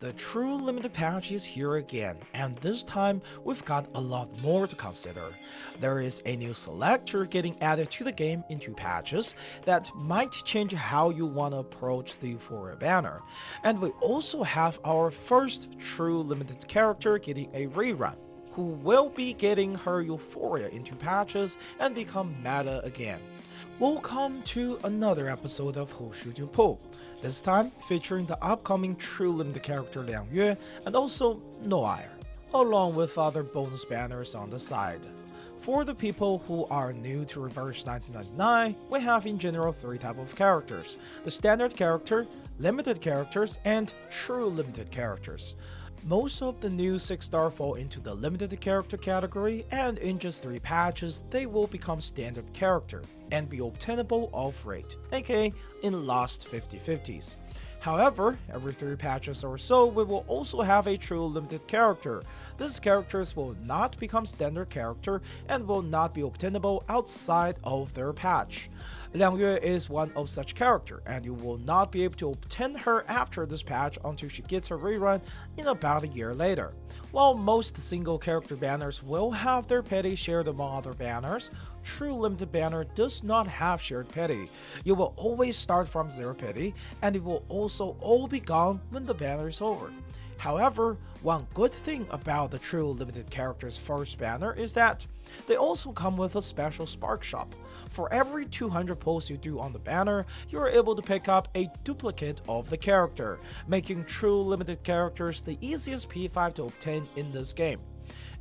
The true limited patch is here again, and this time we've got a lot more to consider. There is a new selector getting added to the game in 2 patches that might change how you want to approach the Euphoria banner. And we also have our first true limited character getting a rerun, who will be getting her Euphoria in 2 patches and become meta again. Welcome to another episode of Who Should You Pull, this time featuring the upcoming true limited character Liangyue and also Noire, along with other bonus banners on the side. For the people who are new to Reverse 1999, we have in general 3 types of characters: the standard character, limited characters, and true limited characters. Most of the new 6-star fall into the limited character category, and in just 3 patches they will become standard character and be obtainable off-rate, aka in last 50/50s. However, every 3 patches or so we will also have a true limited character. These characters will not become standard character and will not be obtainable outside of their patch. Liangyue is one of such character, and you will not be able to obtain her after this patch until she gets her rerun in about a year later. While most single character banners will have their petty shared among other banners, true limited banner does not have shared petty. You will always start from 0 petty, and it will also all be gone when the banner is over. However, one good thing about the true limited character's first banner is that they also come with a special spark shop. For every 200 pulls you do on the banner, you are able to pick up a duplicate of the character, making true limited characters the easiest P5 to obtain in this game.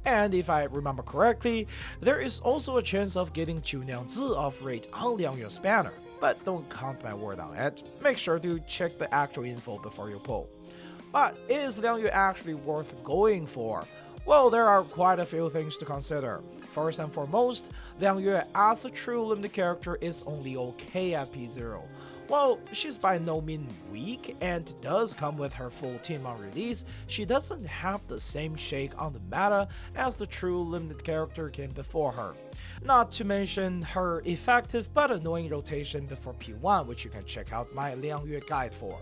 And if I remember correctly, there is also a chance of getting Jiuniangzi off-rate on Liangyue's banner, but don't count my word on it. Make sure to check the actual info before you pull. But is Liangyue actually worth going for? Well, there are quite a few things to consider. First and foremost, Liangyue as a true limited character is only okay at P0. While she's by no means weak and does come with her full team on release, she doesn't have the same shake on the meta as the true limited character came before her. Not to mention her effective but annoying rotation before P1, which you can check out my Liangyue guide for.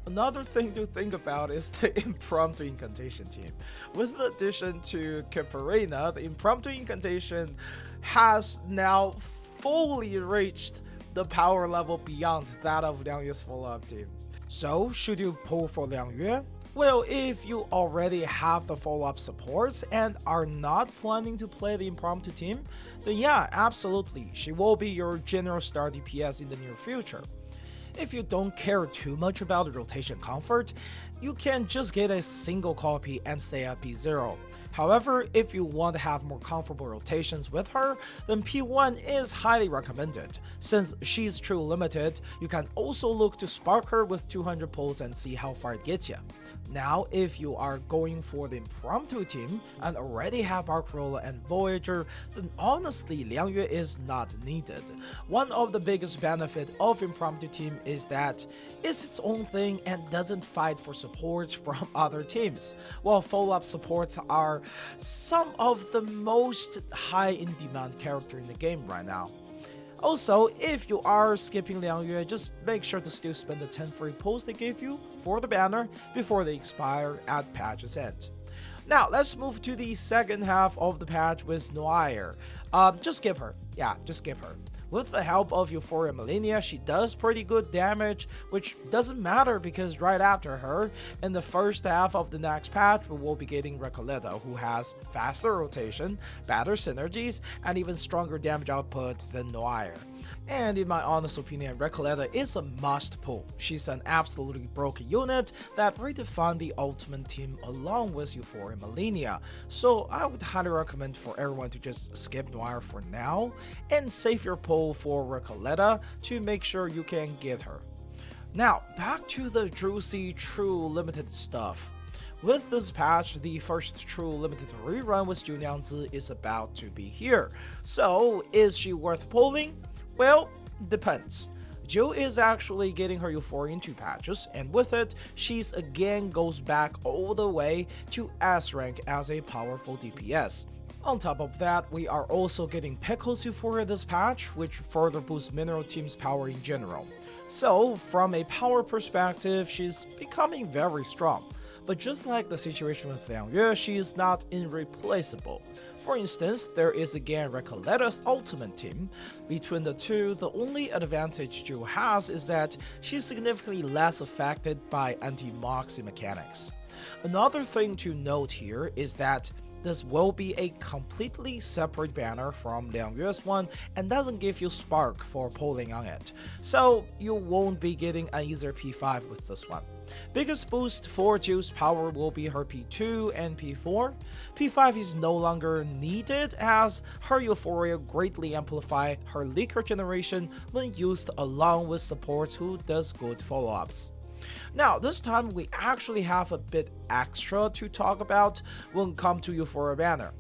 Another thing to think about is the impromptu incantation team. With the addition to SKIPPABLE, the impromptu incantation has now fully reached the power level beyond that of Liangyue's follow-up team. So, should you pull for Liangyue? Well, if you already have the follow-up supports and are not planning to play the impromptu team, then yeah, absolutely, she will be your general star DPS in the near future. If you don't care too much about the rotation comfort, you can just get a single copy and stay at P0. However, if you want to have more comfortable rotations with her, then P1 is highly recommended. Since she's true limited, you can also look to spark her with 200 pulls and see how far it gets you. Now, if you are going for the impromptu team and already have Barcarola and Voyager, then honestly Liangyue is not needed. One of the biggest benefits of impromptu team is that it's its own thing and doesn't fight for support from other teams, while follow-up supports are some of the most high in demand character in the game right now. Also, if you are skipping Liangyue, just make sure to still spend the 10 free pulls they gave you for the banner before they expire at patch's end. Now, let's move to the second half of the patch with Noire. Just skip her. Yeah, just skip her. With the help of Euphoria Millennia, she does pretty good damage, which doesn't matter because right after her, in the first half of the next patch, we will be getting Recoleta, who has faster rotation, better synergies, and even stronger damage output than Noire. And in my honest opinion, Recoleta is a must pull. She's an absolutely broken unit that redefined the ultimate team along with Euphoria Millennia, so I would highly recommend for everyone to just skip Noire for now and save your pull for Recoleta to make sure you can get her. Now, back to the juicy true limited stuff. With this patch, the first true limited rerun with Jiuniangzi is about to be here. So, is she worth pulling? Well, depends. Jiu is actually getting her Euphoria in 2 patches, and with it, she's again goes back all the way to S rank as a powerful DPS. On top of that, we are also getting Pickle's Euphoria this patch, which further boosts Mineral Team's power in general. So, from a power perspective, she's becoming very strong. But just like the situation with Liangyue, she is not irreplaceable. For instance, there is again Recoletta's ultimate team. Between the two, the only advantage Jiu has is that she's significantly less affected by anti-moxie mechanics. Another thing to note here is that this will be a completely separate banner from Liangyue's one and doesn't give you spark for pulling on it, so you won't be getting an easier P5 with this one. Biggest boost for Jiu's power will be her P2 and P4. P5 is no longer needed as her Euphoria greatly amplify her leaker generation when used along with support who does good follow-ups. Now, this time we actually have a bit extra to talk about when it comes to Euphoria banner.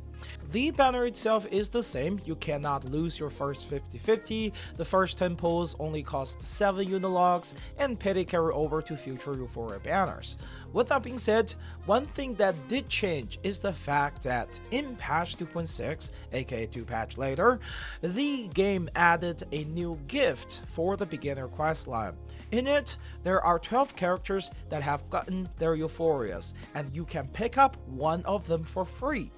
The banner itself is the same, you cannot lose your first 50-50, the first 10 pulls only cost 7 unilogs, and petty carry over to future Euphoria banners. With that being said, one thing that did change is the fact that in patch 2.6, aka 2 patch later, the game added a new gift for the beginner questline. In it, there are 12 characters that have gotten their Euphorias, and you can pick up one of them for free.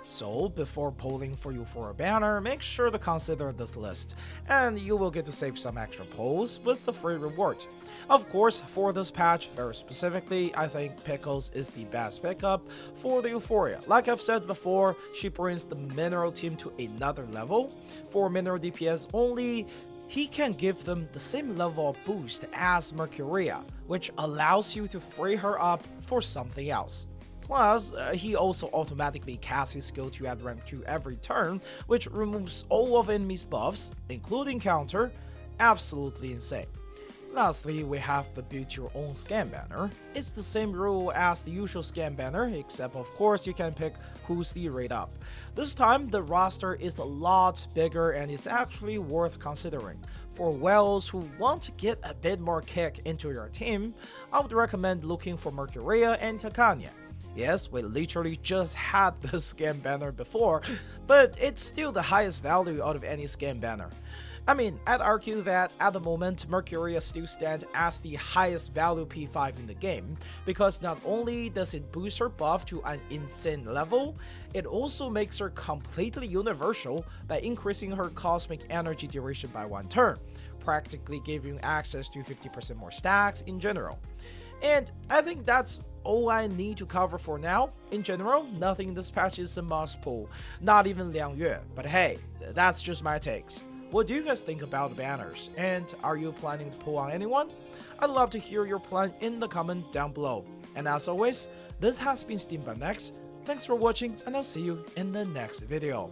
So before polling for Euphoria banner, make sure to consider this list, and you will get to save some extra polls with the free reward. Of course, for this patch, very specifically, I think Pickles is the best pickup for the Euphoria. Like I've said before, she brings the mineral team to another level. For mineral DPS only, he can give them the same level of boost as Mercuria, which allows you to free her up for something else. Plus, he also automatically casts his skill to add rank 2 every turn, which removes all of enemies' buffs, including counter. Absolutely insane. Lastly, we have the build your own scan banner. It's the same rule as the usual scan banner, except of course you can pick who's the rate up. This time the roster is a lot bigger and it's actually worth considering. For whales who want to get a bit more kick into your team, I would recommend looking for Mercuria and Takanya. Yes, we literally just had the scan banner before, but it's still the highest value out of any scan banner. I mean, I'd argue that at the moment, Mercuria still stands as the highest value P5 in the game, because not only does it boost her buff to an insane level, it also makes her completely universal by increasing her cosmic energy duration by 1 turn, practically giving access to 50% more stacks in general. And I think that's all I need to cover for now. In general, nothing in this patch is a must pull, not even Liangyue, but hey, that's just my takes. What do you guys think about the banners, and are you planning to pull on anyone? I'd love to hear your plan in the comment down below. And as always, this has been SteamBandX. Thanks for watching, and I'll see you in the next video.